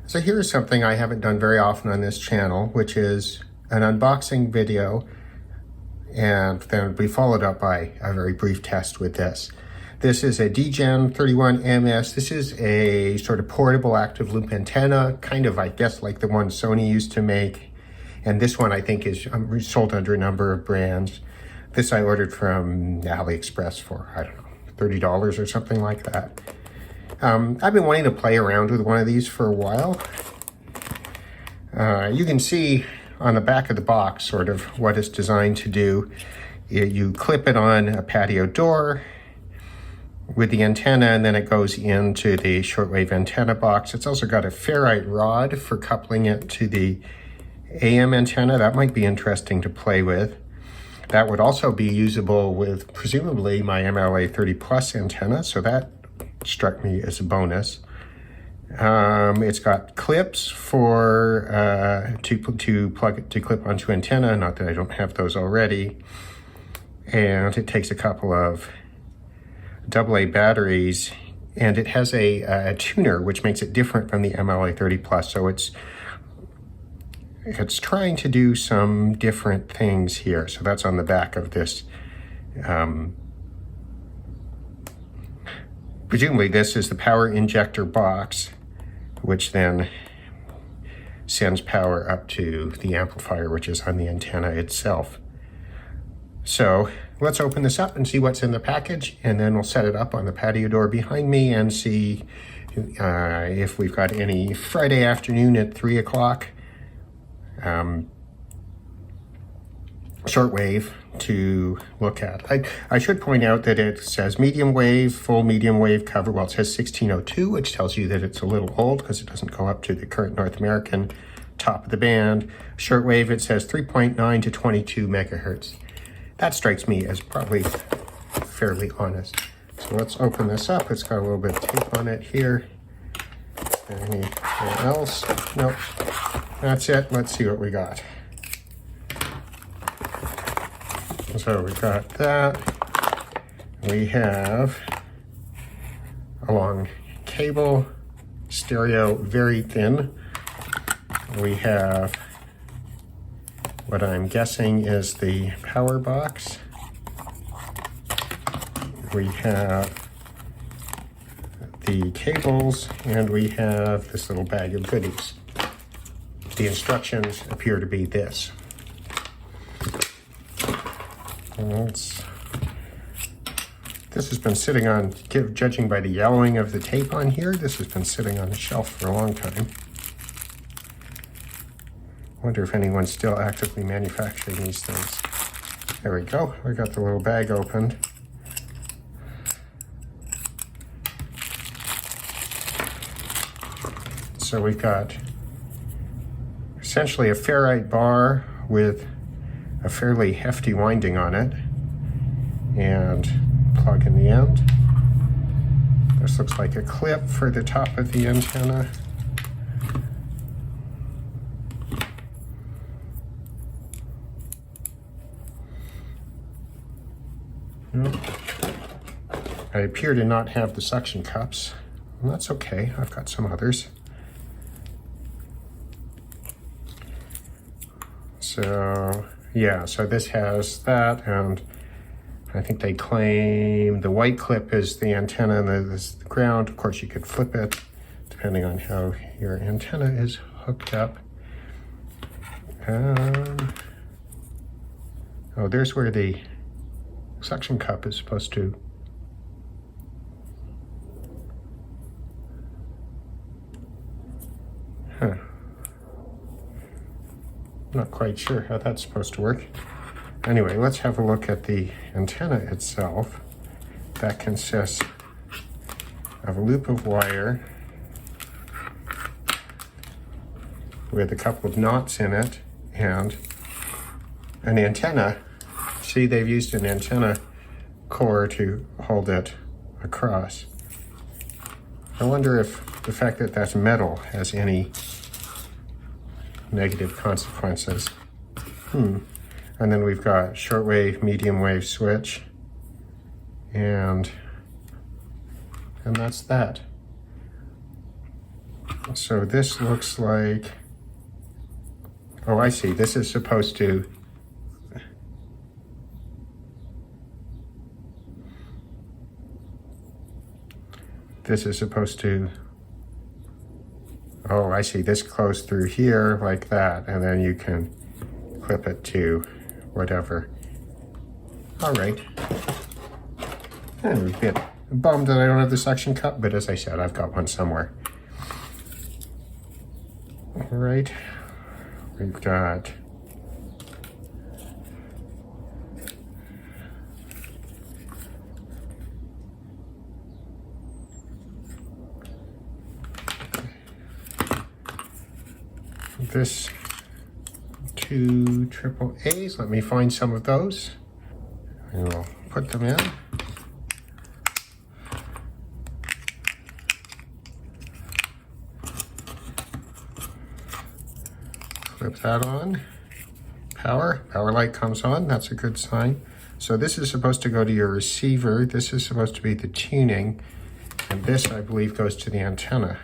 So here's something I haven't done very often on this channel, which is an unboxing video, and then we followed up by a very brief test with this. This is a Degen 31MS. This is a sort of portable active loop antenna, kind of, I guess, like the one Sony used to make. And this one I think is sold under a number of brands. This I ordered from AliExpress for, I don't know, $30 or something like that. I've been wanting to play around with one of these for a while. You can see on the back of the box sort of what it's designed to do. You clip it on a patio door with the antenna, and then it goes into the shortwave antenna box. It's also got a ferrite rod for coupling it to the AM antenna. That might be interesting to play with. That would also be usable with presumably my MLA 30 Plus antenna, so that struck me as a bonus. It's got clips for to plug it to clip onto antenna, not that I don't have those already. And it takes a couple of AA batteries, and it has a tuner which makes it different from the MLA 30 Plus. So it's trying to do some different things here. So that's on the back of this. Presumably this is the power injector box, which then sends power up to the amplifier, which is on the antenna itself. So let's open this up and see what's in the package, and then we'll set it up on the patio door behind me and see if we've got any Friday afternoon at 3 o'clock shortwave to look at. I should point out that it says medium wave, full medium wave cover. Well, it says 1602, which tells you that it's a little old because it doesn't go up to the current North American top of the band. Shortwave, it says 3.9 to 22 megahertz. That strikes me as probably fairly honest. So let's open this up. It's got a little bit of tape on it here. Anything else? Nope. That's it. Let's see what we got. So we got that. We have a long cable, stereo, very thin. We have what I'm guessing is the power box. We have the cables, and we have this little bag of goodies. The instructions appear to be this. This has been sitting on, judging by the yellowing of the tape on here, this has been sitting on the shelf for a long time. I wonder if anyone's still actively manufacturing these things. There we go. I got the little bag opened. So we've got essentially a ferrite bar with a fairly hefty winding on it, and plug in the end. This looks like a clip for the top of the antenna. I appear to not have the suction cups, and that's okay. I've got some others. So yeah, so this has that, and I think they claim the white clip is the antenna and this is the ground. Of course, you could flip it depending on how your antenna is hooked up. Oh, there's where the suction cup is supposed to. Not quite sure how that's supposed to work. Anyway, let's have a look at the antenna itself. That consists of a loop of wire with a couple of knots in it and an antenna. See, they've used an antenna core to hold it across. I wonder if the fact that that's metal has any negative consequences. And then we've got shortwave, medium wave switch, and that's that. So this looks like, oh, I see. This is supposed to, oh, I see. This goes through here like that, and then you can clip it to whatever. All right. I'm a bit bummed that I don't have the suction cup, but as I said, I've got one somewhere. All right. We've got this 2 triple A's. Let me find some of those. And we'll put them in. Clip that on. Power light comes on. That's a good sign. So this is supposed to go to your receiver. This is supposed to be the tuning. And this, I believe, goes to the antenna.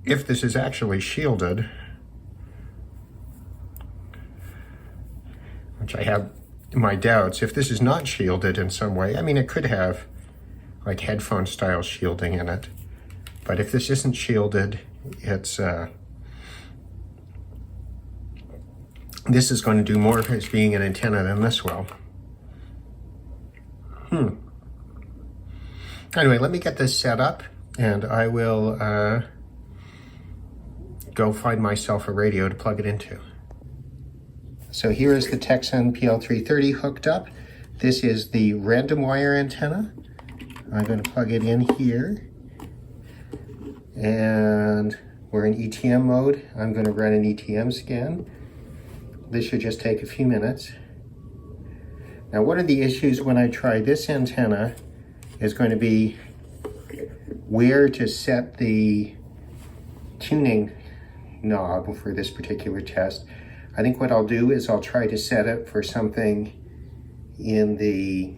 If this is actually shielded, which I have my doubts, if this is not shielded in some way, I mean, it could have like headphone style shielding in it. But if this isn't shielded, it's this is going to do more as being an antenna than this will. Anyway, let me get this set up, and I will go find myself a radio to plug it into. So here is the Degen PL330 hooked up. This is the random wire antenna. I'm going to plug it in here. And we're in ETM mode. I'm going to run an ETM scan. This should just take a few minutes. Now, one of the issues when I try this antenna is going to be where to set the tuning knob for this particular test. I think what I'll do is I'll try to set it for something in the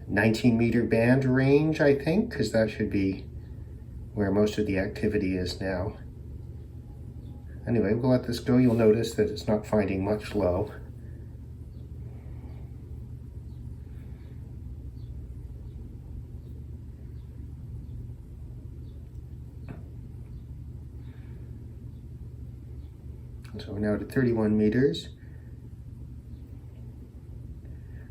19 meter band range, I think, because that should be where most of the activity is now. Anyway, we'll let this go. You'll notice that it's not finding much low. So we're now to 31 meters.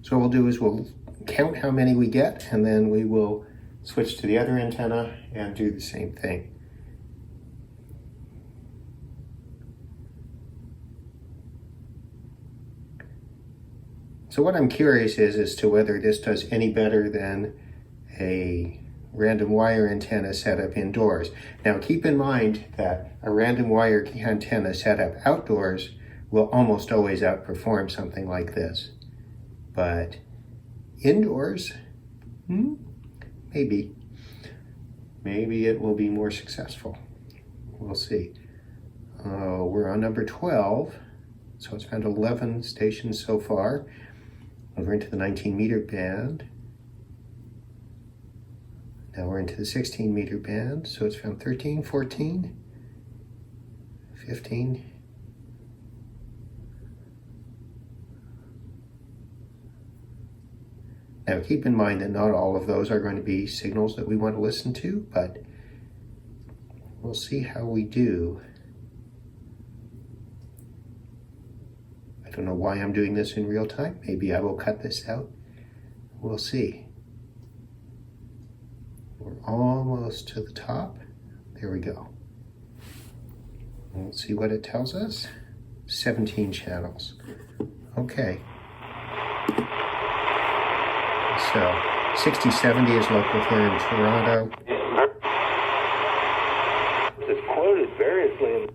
So what we'll do is we'll count how many we get, and then we will switch to the other antenna and do the same thing. So what I'm curious is as to whether this does any better than a random wire antenna set up indoors. Now keep in mind that a random wire antenna set up outdoors will almost always outperform something like this. But indoors, maybe it will be more successful. We'll see. We're on number 12, so it's found 11 stations so far. Over into the 19 meter band. Now we're into the 16 meter band, so it's found 13, 14, 15. Now keep in mind that not all of those are going to be signals that we want to listen to, but we'll see how we do. I don't know why I'm doing this in real time. Maybe I will cut this out. We'll see. We're almost to the top. There we go. Let's see what it tells us. 17 channels. Okay. So 6070 is local here in Toronto. It's quoted variously.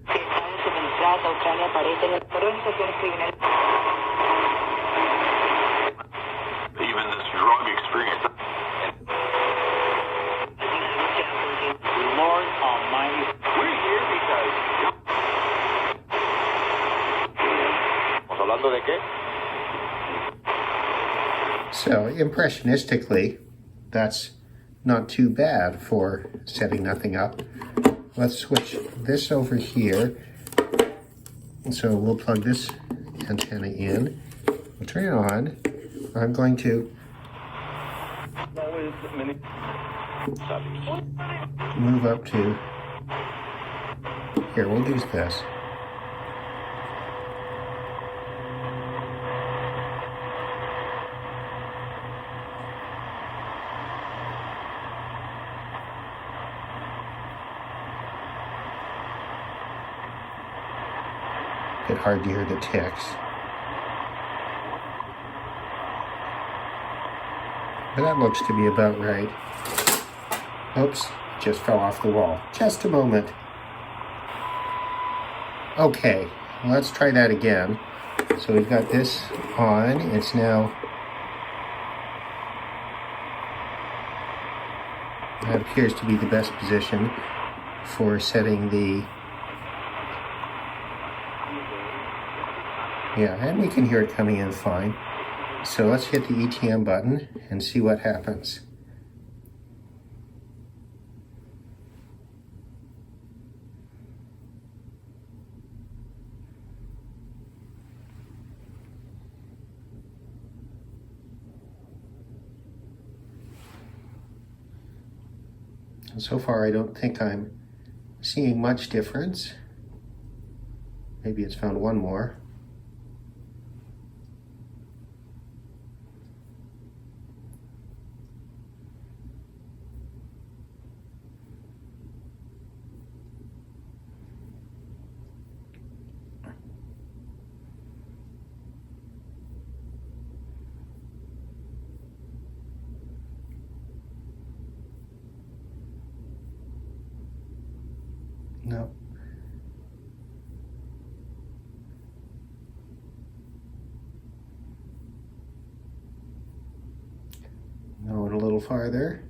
Even this drug experience. Lord Almighty, We're here because. ¿Estamos hablando de qué? So impressionistically, that's not too bad for setting nothing up. Let's switch this over here. So we'll plug this antenna in. We'll turn it on. I'm going to move up to here. We'll use this. Bit hard to hear the ticks. But that looks to be about right. Oops, just fell off the wall. Just a moment. Okay, let's try that again. So we've got this on. It's now, that appears to be the best position for setting the, yeah, and we can hear it coming in fine. So let's hit the ETM button and see what happens. And so far, I don't think I'm seeing much difference. Maybe it's found one more. No. Going a little farther.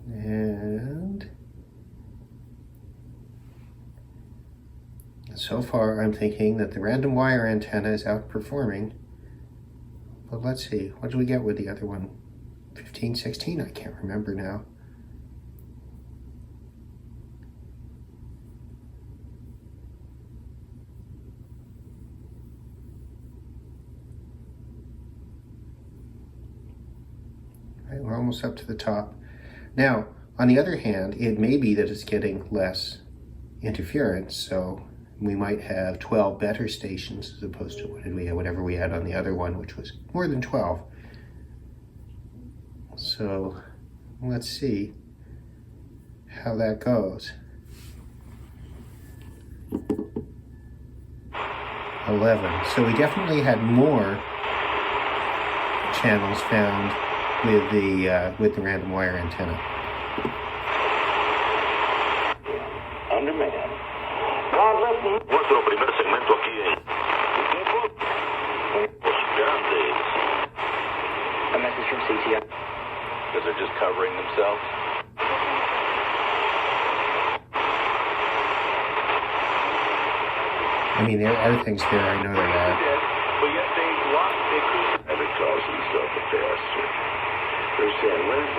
And so far I'm thinking that the random wire antenna is outperforming. But let's see, what did we get with the other one? 15, 16? I can't remember now. Right, we're almost up to the top. Now, on the other hand, it may be that it's getting less interference, so we might have 12 better stations as opposed to whatever we had on the other one, which was more than 12. So let's see how that goes. 11. So we definitely had more channels found with the random wire antenna. Underman. Nuestro primer segmento aquí en Los Grandes. A message from CTI. Because they're just covering themselves. I mean, there are things there, I know there are. But yet they lost their cruise. And it calls themselves a bastard. They're saying, where's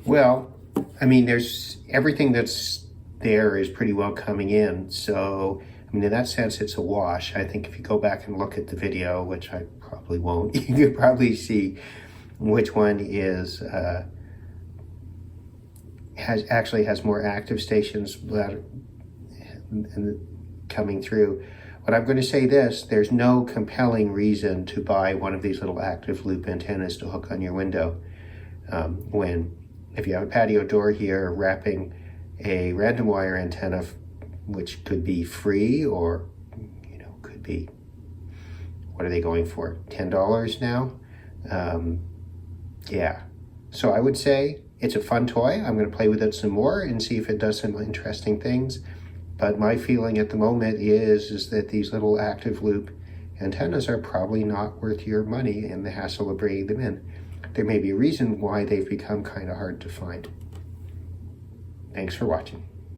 Well, I mean, there's everything that's there is pretty well coming in. So, I mean, in that sense, it's a wash. I think if you go back and look at the video, which I probably won't, you could probably see which one is has more active stations that coming through. But I'm going to say this, there's no compelling reason to buy one of these little active loop antennas to hook on your window. If you have a patio door here, wrapping a random wire antenna, which could be free or, could be, what are they going for? $10 now? Yeah. So I would say it's a fun toy. I'm going to play with it some more and see if it does some interesting things. But my feeling at the moment is that these little active loop antennas are probably not worth your money and the hassle of bringing them in. There may be a reason why they've become kind of hard to find. Thanks for watching.